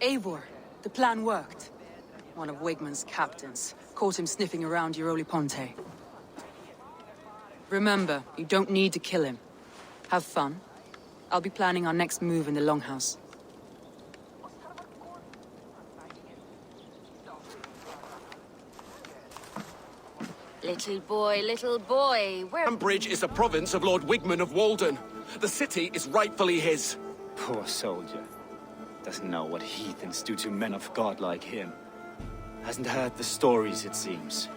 Eivor, the plan worked. One of Wigmund's captains caught him sniffing around Euroli Ponte. Remember, you don't need to kill him. Have fun. I'll be planning our next move in the Longhouse. Little boy, where— Ambridge is a province of Lord Wigmund of Walden. The city is rightfully his. Poor soldier. Doesn't know what heathens do to men of God like him. Hasn't heard the stories, it seems.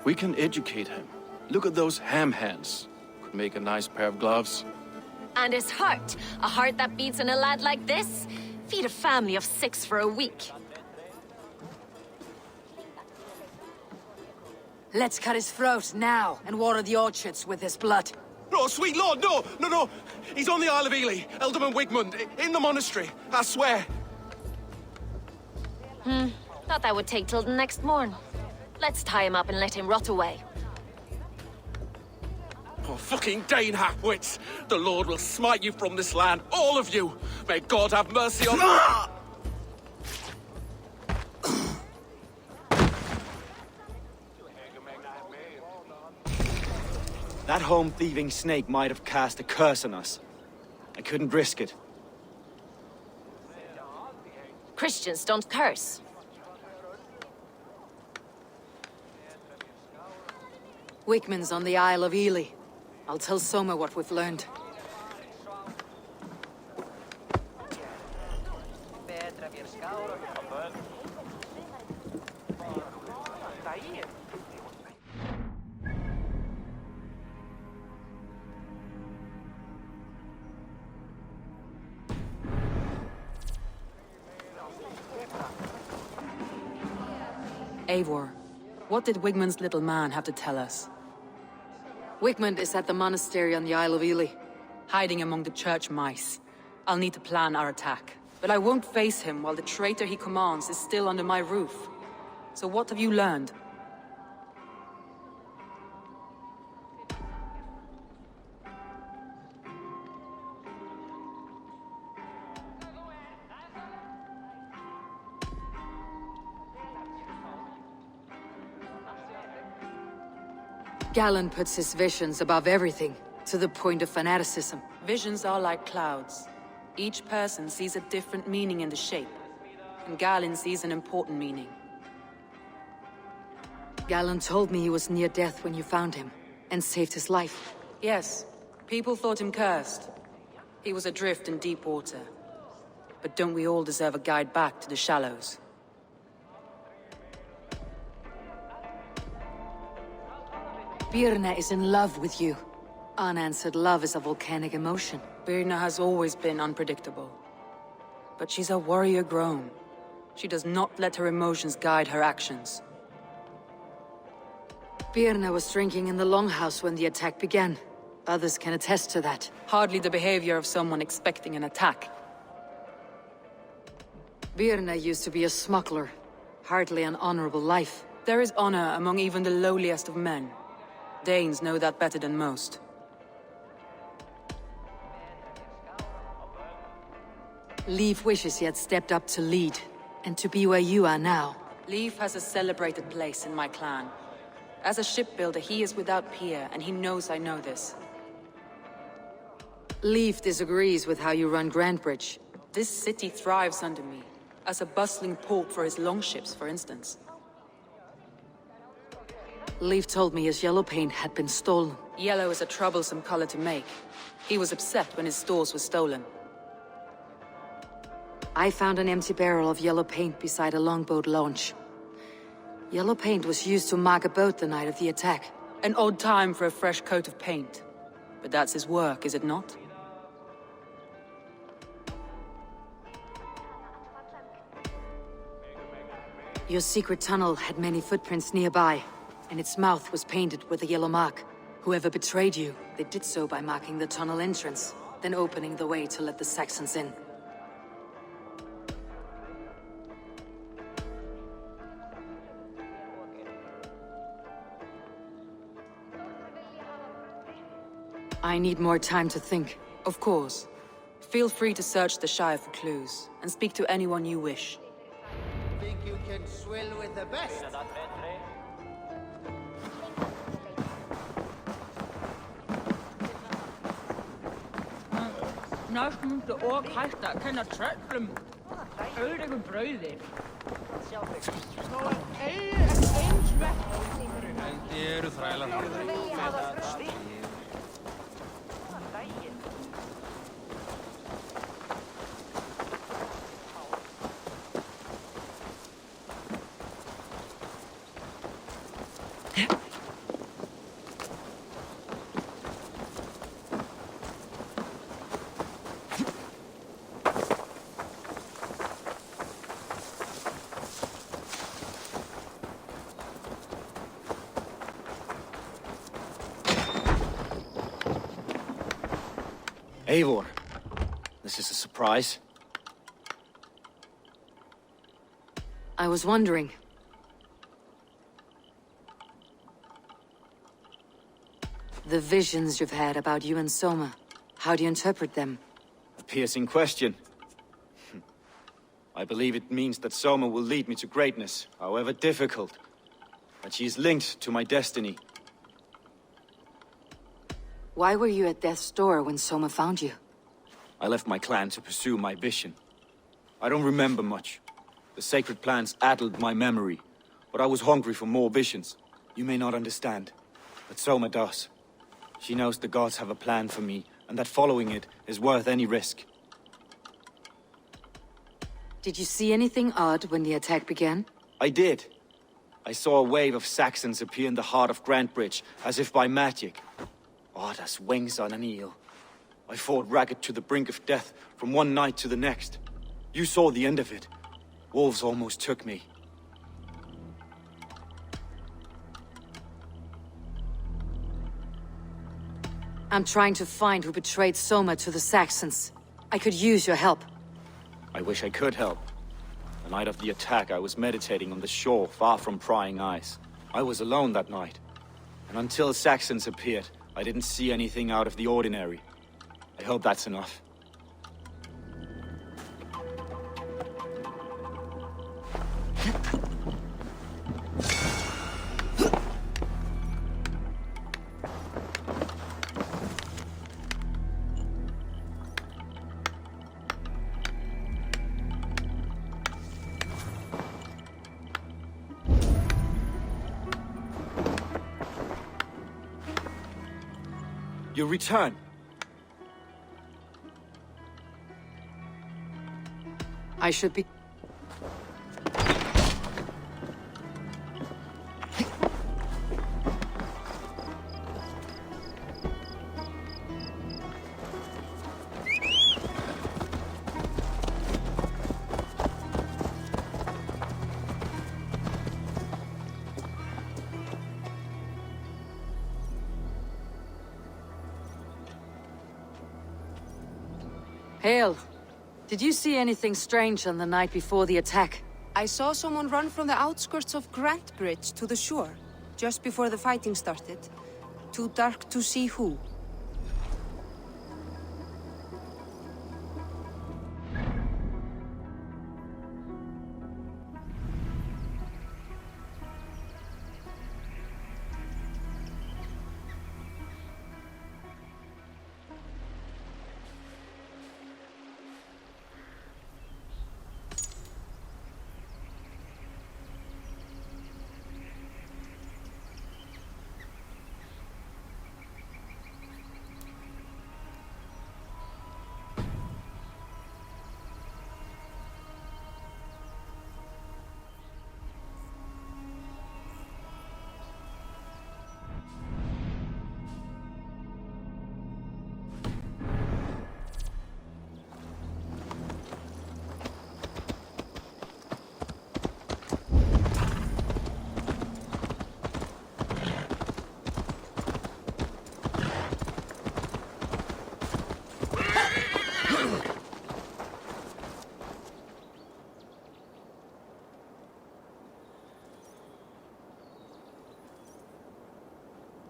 We can educate him. Look at those ham hands. Could make a nice pair of gloves. And his heart. A heart that beats in a lad like this? Feed a family of 6 for a week. Let's cut his throat now and water the orchards with his blood. Oh, sweet lord, no, no, no. He's on the Isle of Ely, Ealdorman Wigmund, in the monastery, I swear. Thought that would take till the next morn. Let's tie him up and let him rot away. Oh, fucking Dane halfwits! The Lord will smite you from this land, all of you! May God have mercy on— That home-thieving snake might have cast a curse on us. I couldn't risk it. Christians don't curse. Wigmund's on the Isle of Ely. I'll tell Soma what we've learned. Eivor, what did Wigmund's little man have to tell us? Wigmund is at the monastery on the Isle of Ely, hiding among the church mice. I'll need to plan our attack. But I won't face him while the traitor he commands is still under my roof. So what have you learned? Galen puts his visions above everything, to the point of fanaticism. Visions are like clouds. Each person sees a different meaning in the shape, and Galen sees an important meaning. Galen told me he was near death when you found him, and saved his life. Yes, people thought him cursed. He was adrift in deep water. But don't we all deserve a guide back to the shallows? Birna is in love with you. Unanswered love is a volcanic emotion. Birna has always been unpredictable. But she's a warrior grown. She does not let her emotions guide her actions. Birna was drinking in the Longhouse when the attack began. Others can attest to that. Hardly the behavior of someone expecting an attack. Birna used to be a smuggler. Hardly an honorable life. There is honor among even the lowliest of men. Danes know that better than most. Leif wishes he had stepped up to lead, and to be where you are now. Leif has a celebrated place in my clan. As a shipbuilder, he is without peer, and he knows I know this. Leif disagrees with how you run Grantbridge. This city thrives under me, as a bustling port for his longships, for instance. Leif told me his yellow paint had been stolen. Yellow is a troublesome color to make. He was upset when his stores were stolen. I found an empty barrel of yellow paint beside a longboat launch. Yellow paint was used to mark a boat the night of the attack. An odd time for a fresh coat of paint. But that's his work, is it not? Your secret tunnel had many footprints nearby, and its mouth was painted with a yellow mark. Whoever betrayed you, they did so by marking the tunnel entrance, then opening the way to let the Saxons in. I need more time to think. Of course. Feel free to search the Shire for clues, and speak to anyone you wish. Swill with the best. Snart muntu og hætta að kenna tröllum öðrugu brauði. Þið eru þrælar harðir. Eivor, this is a surprise. I was wondering. The visions you've had about you and Soma, how do you interpret them? A piercing question. I believe it means that Soma will lead me to greatness, however difficult. That she is linked to my destiny. Why were you at death's door when Soma found you? I left my clan to pursue my vision. I don't remember much. The sacred plans addled my memory, but I was hungry for more visions. You may not understand, but Soma does. She knows the gods have a plan for me, and that following it is worth any risk. Did you see anything odd when the attack began? I did. I saw a wave of Saxons appear in the heart of Grantbridge, as if by magic. Odd as wings on an eel. I fought ragged to the brink of death from one night to the next. You saw the end of it. Wolves almost took me. I'm trying to find who betrayed Soma to the Saxons. I could use your help. I wish I could help. The night of the attack, I was meditating on the shore, far from prying eyes. I was alone that night. And until Saxons appeared, I didn't see anything out of the ordinary. I hope that's enough. You return. I should be... Hail. Did you see anything strange on the night before the attack? I saw someone run from the outskirts of Grantbridge to the shore, just before the fighting started. Too dark to see who.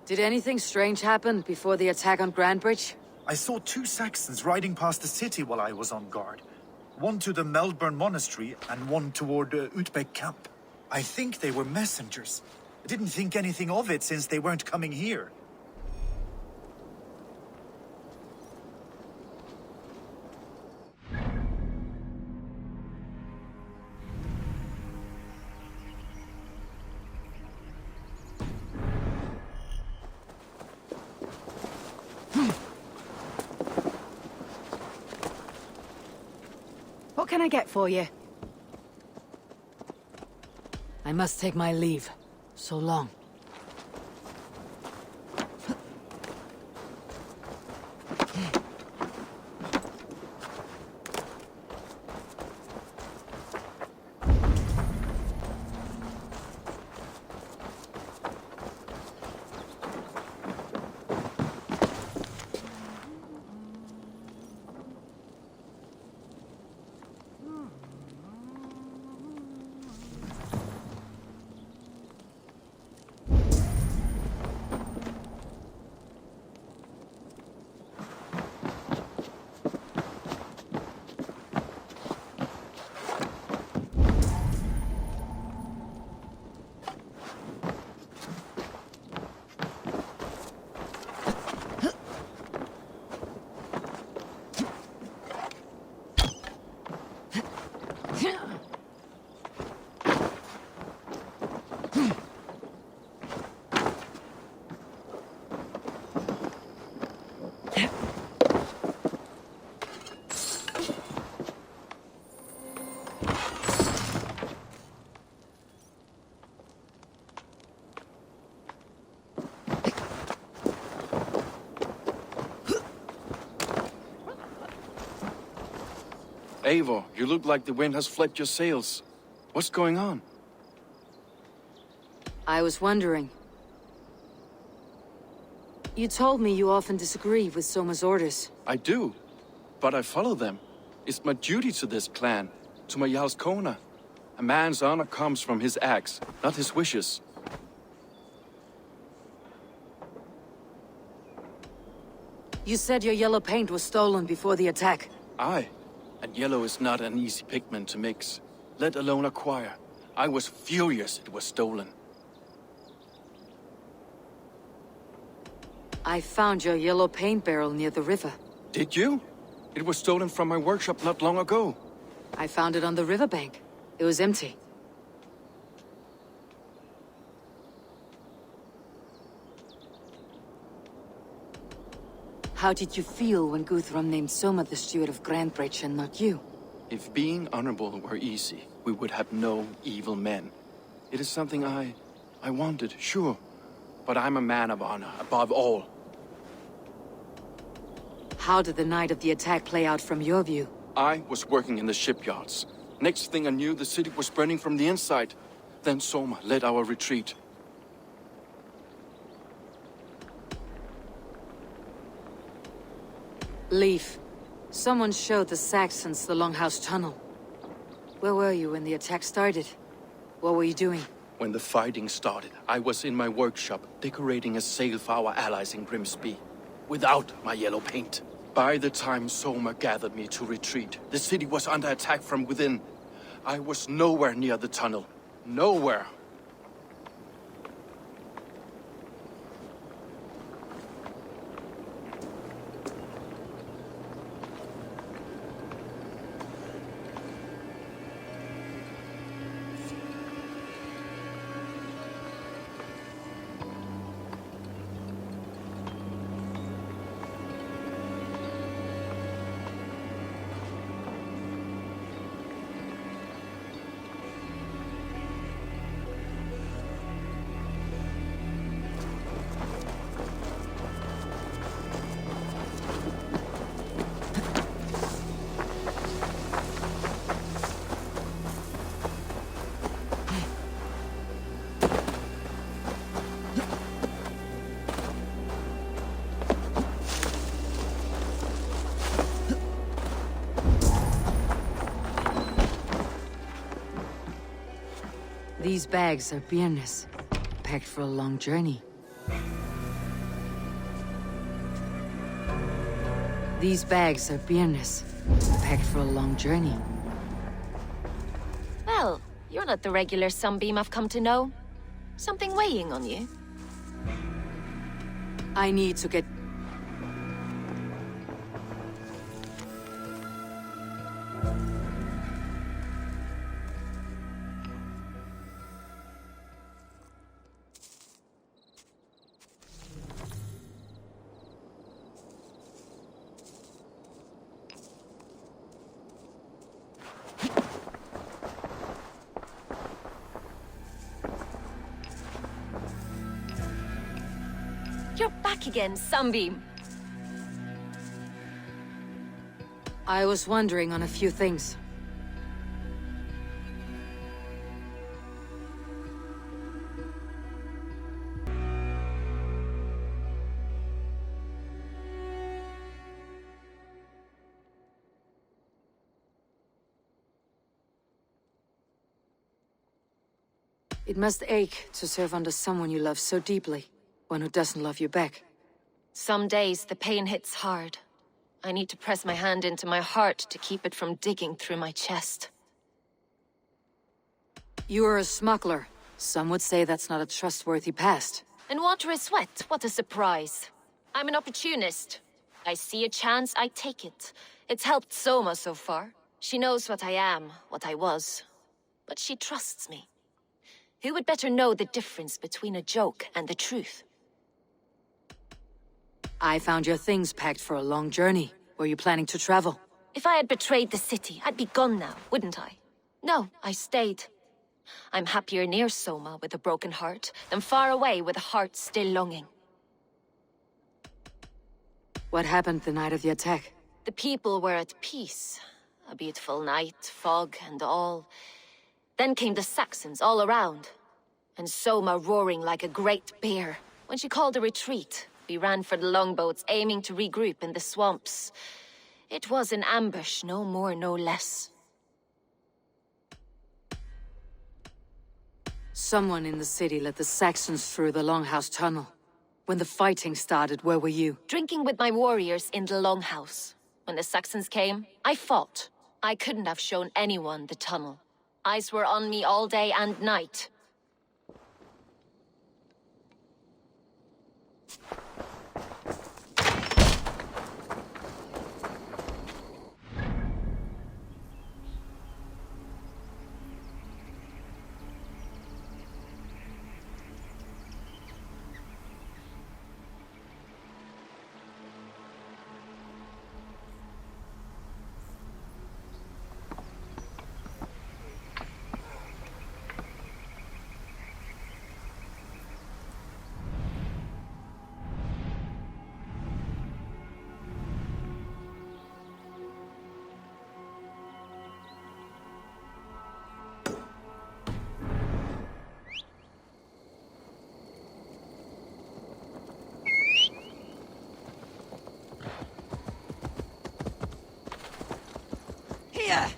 Did anything strange happen before the attack on Grantbridge? I saw two Saxons riding past the city while I was on guard. One to the Melbourne Monastery and one toward Utbeck Camp. I think they were messengers. I didn't think anything of it since they weren't coming here. What can I get for you? I must take my leave. So long. Eivor, you look like the wind has flipped your sails. What's going on? I was wondering. You told me you often disagree with Soma's orders. I do, but I follow them. It's my duty to this clan, to my Jarl's Kona. A man's honor comes from his acts, not his wishes. You said your yellow paint was stolen before the attack. Aye, and yellow is not an easy pigment to mix, let alone acquire. I was furious it was stolen. I found your yellow paint barrel near the river. Did you? It was stolen from my workshop not long ago. I found it on the riverbank. It was empty. How did you feel when Guthrum named Soma the steward of Grantebridge and not you? If being honorable were easy, we would have no evil men. It is something I wanted, sure. But I'm a man of honor, above all. How did the night of the attack play out from your view? I was working in the shipyards. Next thing I knew, the city was burning from the inside. Then Soma led our retreat. Leaf. Someone showed the Saxons the Longhouse Tunnel. Where were you when the attack started? What were you doing? When the fighting started, I was in my workshop, decorating a sail for our allies in Grimsby. Without my yellow paint. By the time Soma gathered me to retreat, the city was under attack from within. I was nowhere near the tunnel. Nowhere. These bags are beerness, packed for a long journey. These bags are beerness, packed for a long journey. Well, You're not the regular Sunbeam I've come to know. Something weighing on you? I need to get... You're back again, Sunbeam. I was wondering on a few things. It must ache to serve under someone you love so deeply, one who doesn't love you back. Some days the pain hits hard. I need to press my hand into my heart to keep it from digging through my chest. You are a smuggler. Some would say that's not a trustworthy past. And water is wet, what a surprise. I'm an opportunist. I see a chance, I take it. It's helped Soma so far. She knows what I am, what I was. But she trusts me. Who would better know the difference between a joke and the truth? I found your things packed for a long journey. Were you planning to travel? If I had betrayed the city, I'd be gone now, wouldn't I? No, I stayed. I'm happier near Soma with a broken heart than far away with a heart still longing. What happened the night of the attack? The people were at peace. A beautiful night, fog and all. Then came the Saxons all around. And Soma roaring like a great bear. When she called a retreat, we ran for the longboats, aiming to regroup in the swamps. It was an ambush, no more, no less. Someone in the city let the Saxons through the Longhouse tunnel. When the fighting started, where were you? Drinking with my warriors in the Longhouse. When the Saxons came, I fought. I couldn't have shown anyone the tunnel. Eyes were on me all day and night. Here!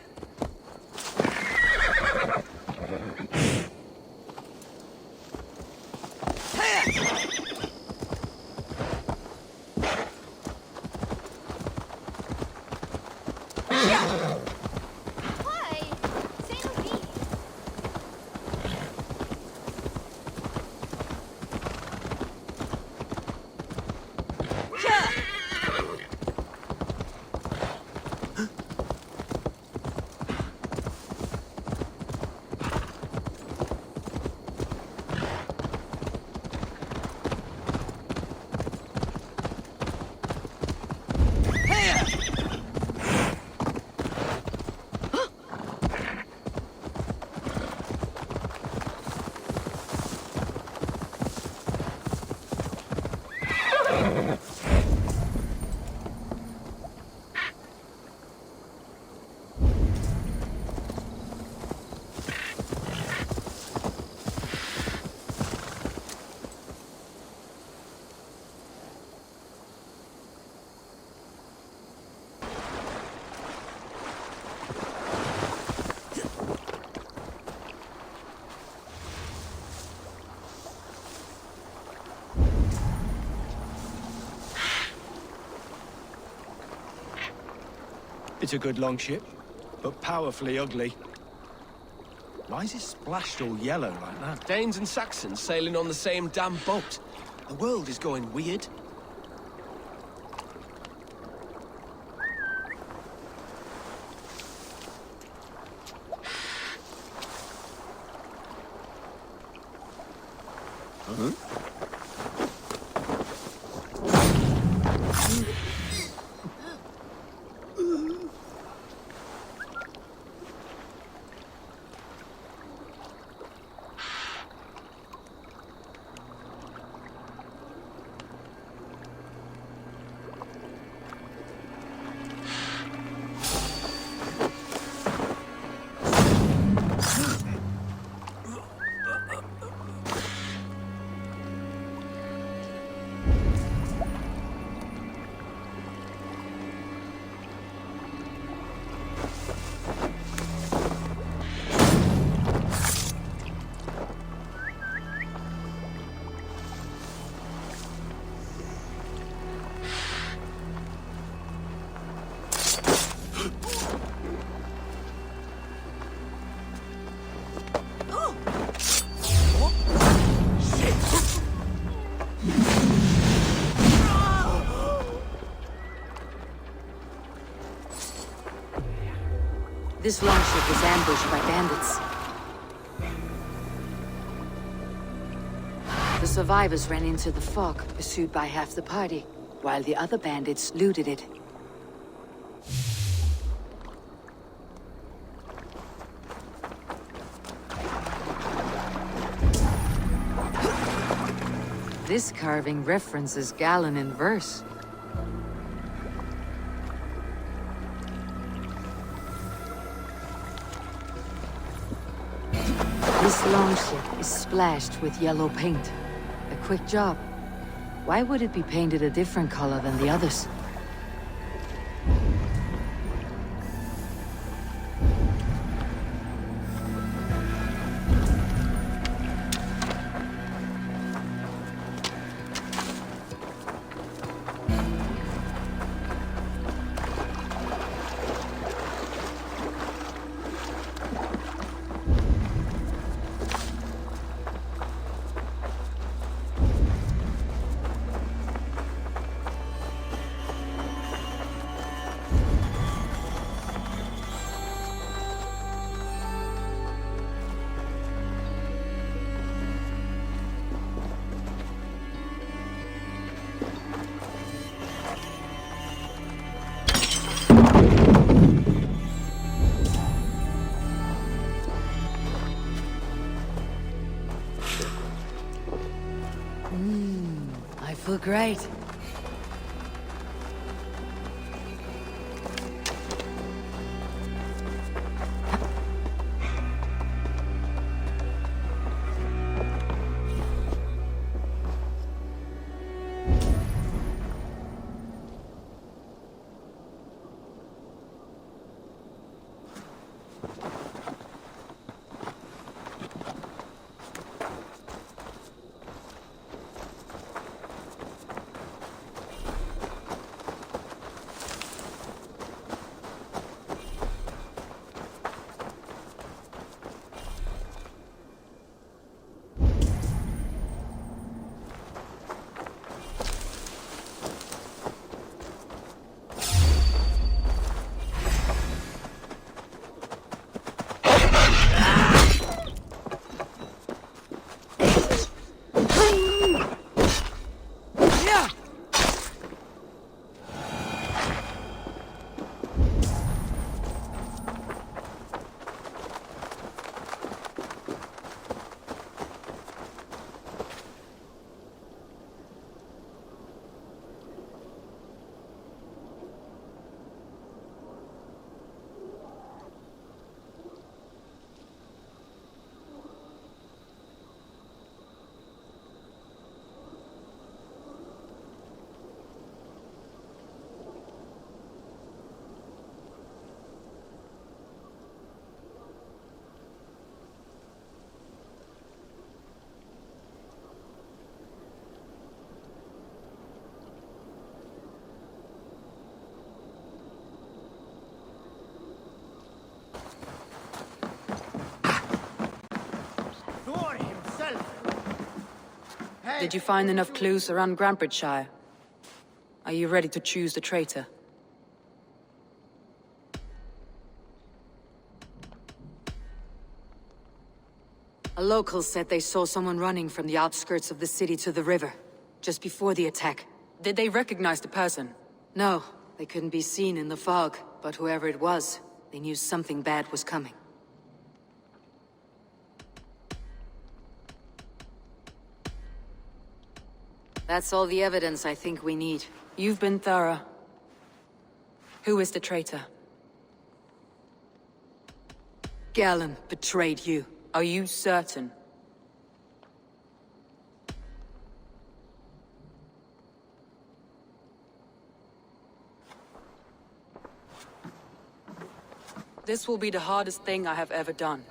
It's a good long ship, but powerfully ugly. Why is it splashed all yellow like that? Danes and Saxons sailing on the same damn boat. The world is going weird. This longship was ambushed by bandits. The survivors ran into the fog, pursued by half the party, while the other bandits looted it. This carving references Galen in verse. This longship is splashed with yellow paint. A quick job. Why would it be painted a different color than the others? I feel great. Did you find enough clues around Grantbridgeshire? Are you ready to choose the traitor? A local said they saw someone running from the outskirts of the city to the river, just before the attack. Did they recognize the person? No, they couldn't be seen in the fog, but whoever it was, they knew something bad was coming. That's all the evidence I think we need. You've been thorough. Who is the traitor? Galen betrayed you. Are you certain? This will be the hardest thing I have ever done.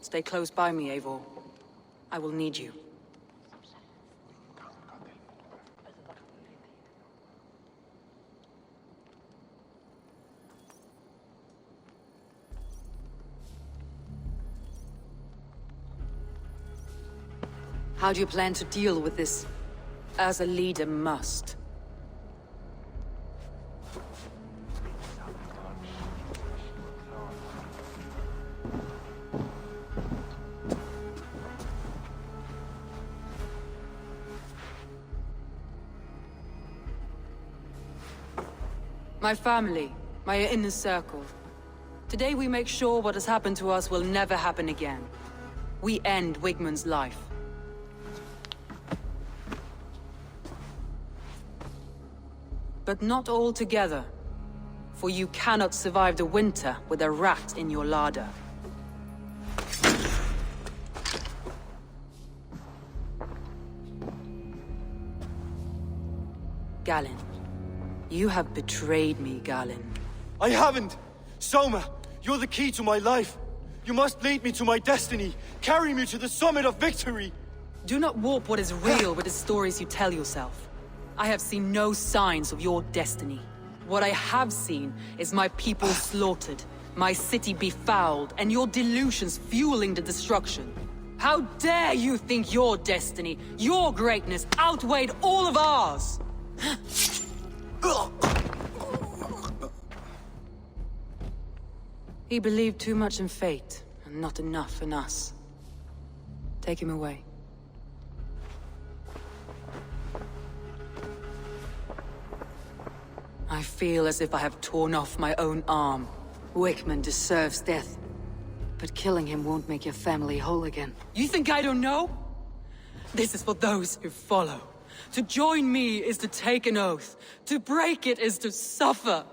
Stay close by me, Eivor. I will need you. How do you plan to deal with this? As a leader must. My family, my inner circle. Today we make sure what has happened to us will never happen again. We end Wigmund's life. But not all together. For you cannot survive the winter with a rat in your larder. Galen. You have betrayed me, Galen. I haven't! Soma, you're the key to my life. You must lead me to my destiny. Carry me to the summit of victory. Do not warp what is real with the stories you tell yourself. I have seen no signs of your destiny. What I have seen is my people slaughtered, my city befouled, and your delusions fueling the destruction. How dare you think your destiny, your greatness, outweighed all of ours? He believed too much in fate, and not enough in us. Take him away. I feel as if I have torn off my own arm. Wigmund deserves death. But killing him won't make your family whole again. You think I don't know? This is for those who follow. To join me is to take an oath. To break it is to suffer.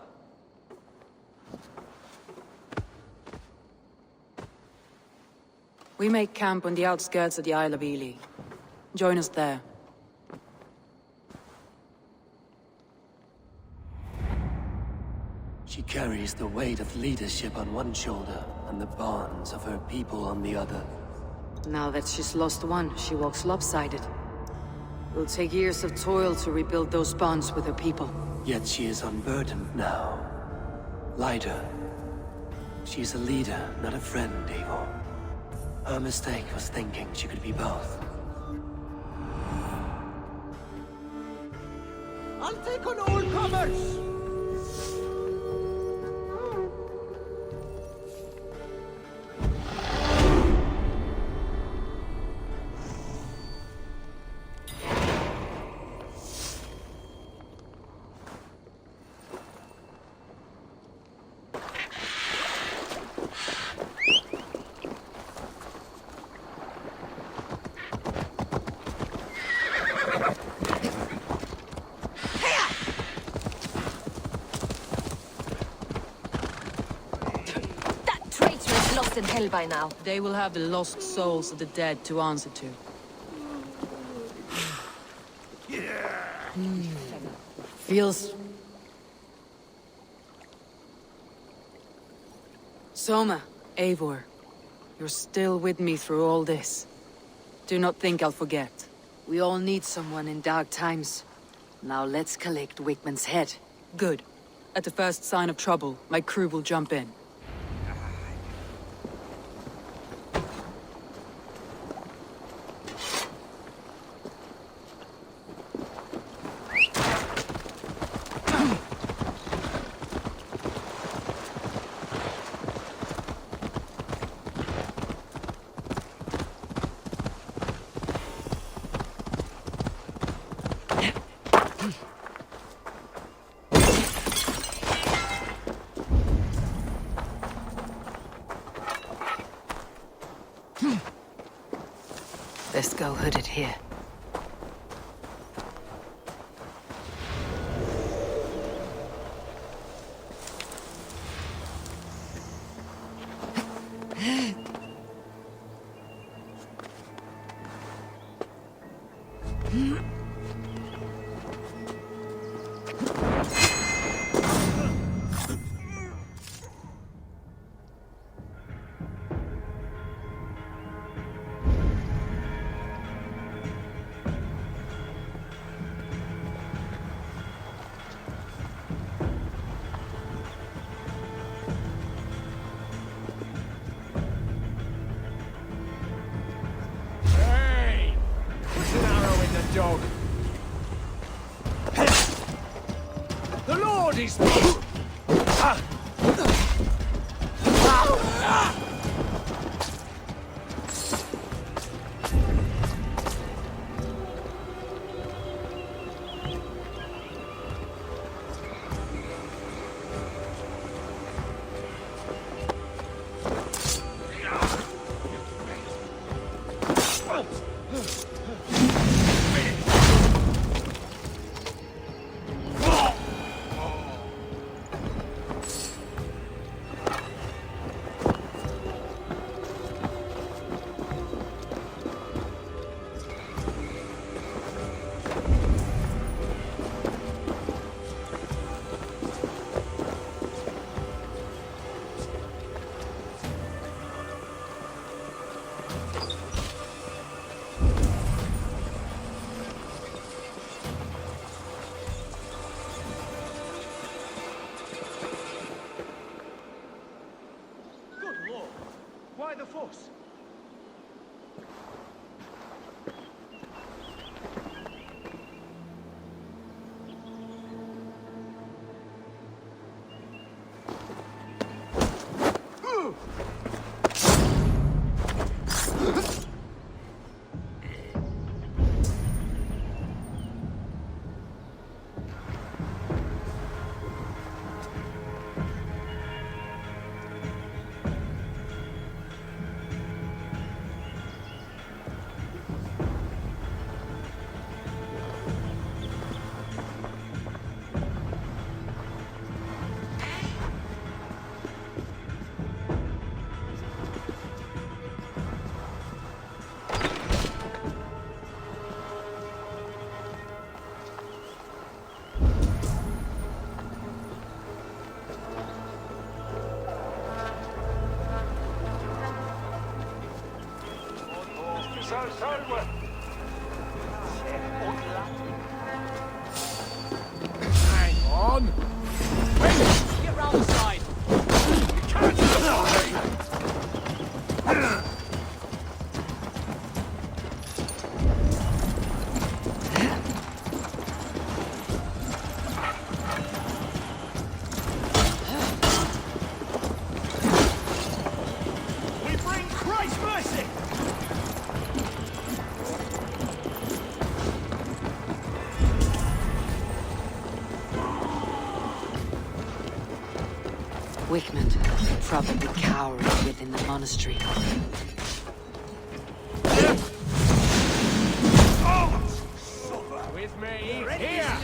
We make camp on the outskirts of the Isle of Ely. Join us there. She carries the weight of leadership on one shoulder and the bonds of her people on the other. Now that she's lost one, she walks lopsided. It'll take years of toil to rebuild those bonds with her people. Yet she is unburdened now. Lighter. She's a leader, not a friend, Eivor. Her mistake was thinking she could be both. I'll take on all comers! In hell by now. They will have the lost souls of the dead to answer to. Feels... Soma, Eivor, you're still with me through all this. Do not think I'll forget. We all need someone in dark times. Now let's collect Wigmund's head. Good. At the first sign of trouble, my crew will jump in. go hooded here. Hey! Put an arrow in the dog. The Lord is... Why the fuss? Hang on! Wait! Get round the side! You can't We bring Christ's mercy! Wickman, probably cowering within the monastery. with me! Here!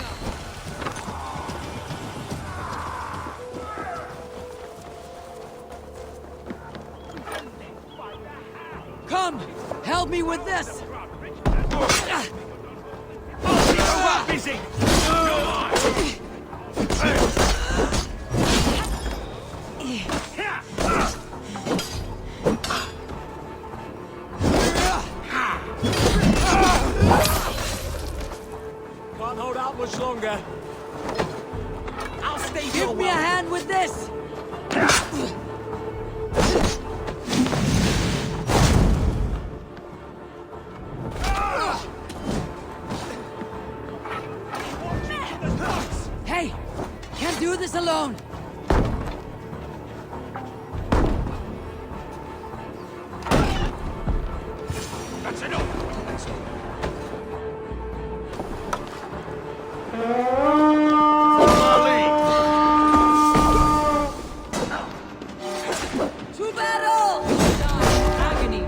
Come! Help me with this! Busy! Can't hold out much longer. I'll stay here. Give me a hand with this! Hey! Can't do this alone! That's enough! That's all. To battle! Agony!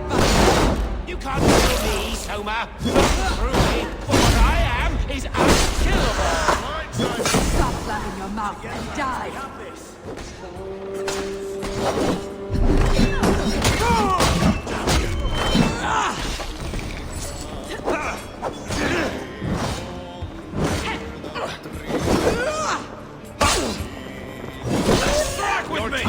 You can't kill me, Soma! mouth and die! Have this. Back with me!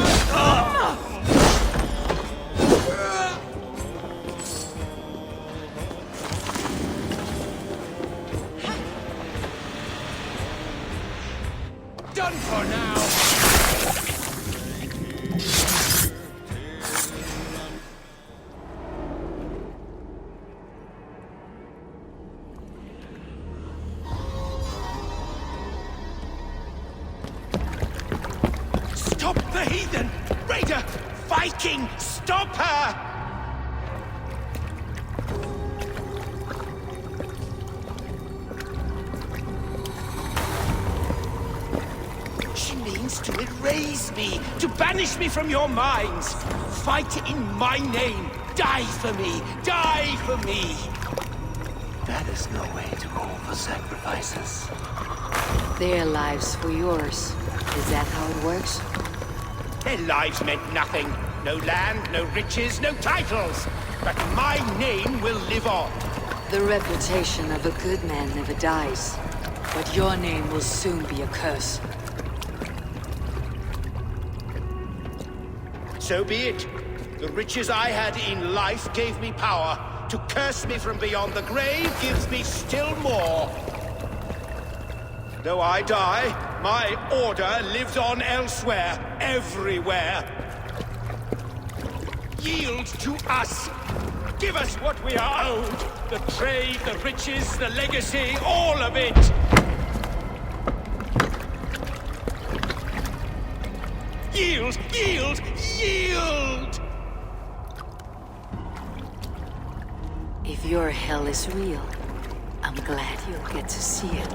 Done for now! Stop the heathen! Raider! Viking! Stop her! She means to erase me, to banish me from your minds. Fight in my name. Die for me. Die for me. That is no way to call for sacrifices. Their lives for yours. Is that how it works? Their lives meant nothing. No land, no riches, no titles. But my name will live on. The reputation of a good man never dies. But your name will soon be a curse. So be it. The riches I had in life gave me power. To curse me from beyond the grave gives me still more. Though I die, my order lives on elsewhere, everywhere. Yield to us. Give us what we are owed. The trade, the riches, the legacy, all of it. Yield! Yield! Yield! If your hell is real, I'm glad you'll get to see it.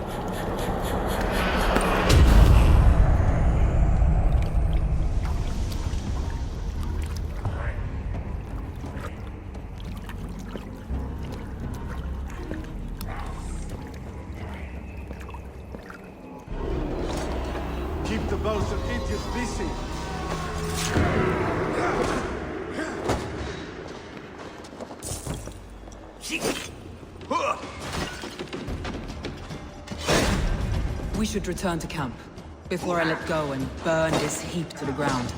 Keep the bows of idiots busy. We should return to camp, before I let go and burn this heap to the ground.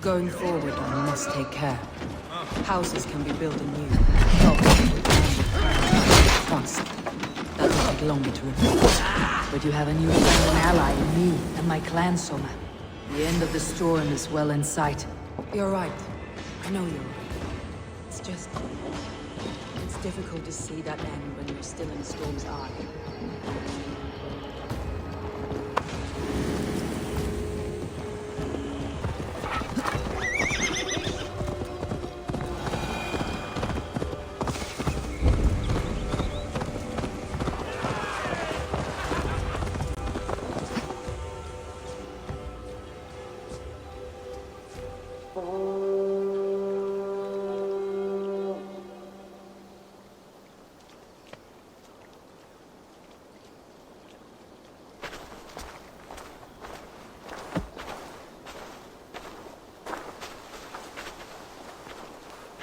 Going forward, we must take care. Houses can be built anew. Trust. That will take longer to repair. But you have a new friend and ally in me and my clan, Soma. The end of the storm is well in sight. You're right. I know you're right. It's just... it's difficult to see that end when you're still in the storm's eye.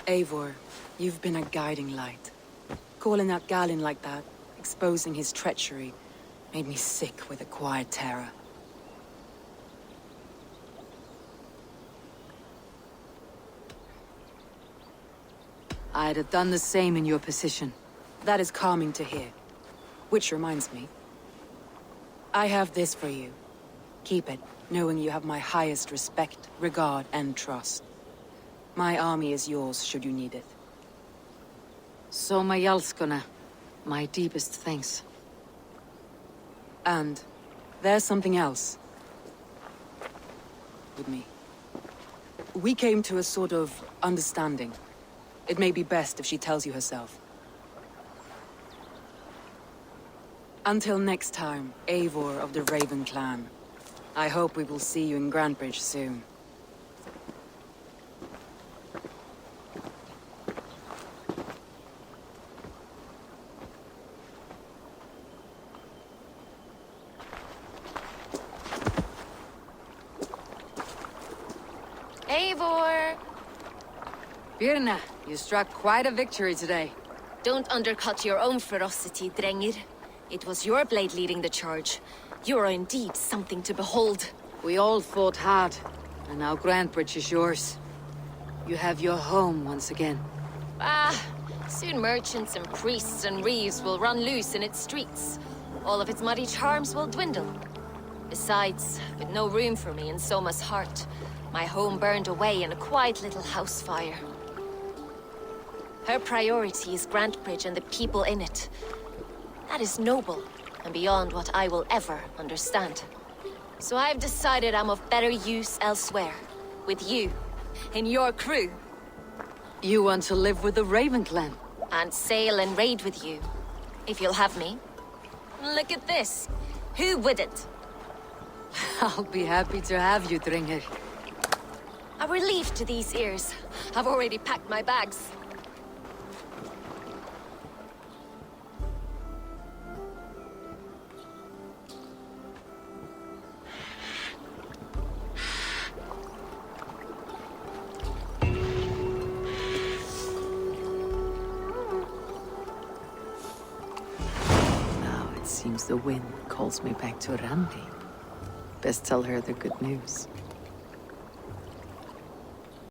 Eivor, you've been a guiding light. Calling out Galin like that, exposing his treachery, made me sick with a quiet terror. I'd have done the same in your position. That is calming to hear. Which reminds me. I have this for you. Keep it, knowing you have my highest respect, regard, and trust. My army is yours, should you need it. Soma Jalskona, my deepest thanks. And there's something else. With me. We came to a sort of understanding. It may be best if she tells you herself. Until next time, Eivor of the Raven Clan. I hope we will see you in Grantebridge soon. Birna, you struck quite a victory today. Don't undercut your own ferocity, Drengir. It was your blade leading the charge. You are indeed something to behold. We all fought hard, and now Grantebridge is yours. You have your home once again. Soon merchants and priests and reeves will run loose in its streets. All of its muddy charms will dwindle. Besides, with no room for me in Soma's heart, my home burned away in a quiet little house fire. Her priority is Grantebridge and the people in it. That is noble, and beyond what I will ever understand. So I've decided I'm of better use elsewhere. With you, in your crew. You want to live with the Raven clan? And sail and raid with you, if you'll have me. Look at this. Who wouldn't? I'll be happy to have you, Drengir. A relief to these ears. I've already packed my bags. Seems the wind calls me back to Randi. Best tell her the good news.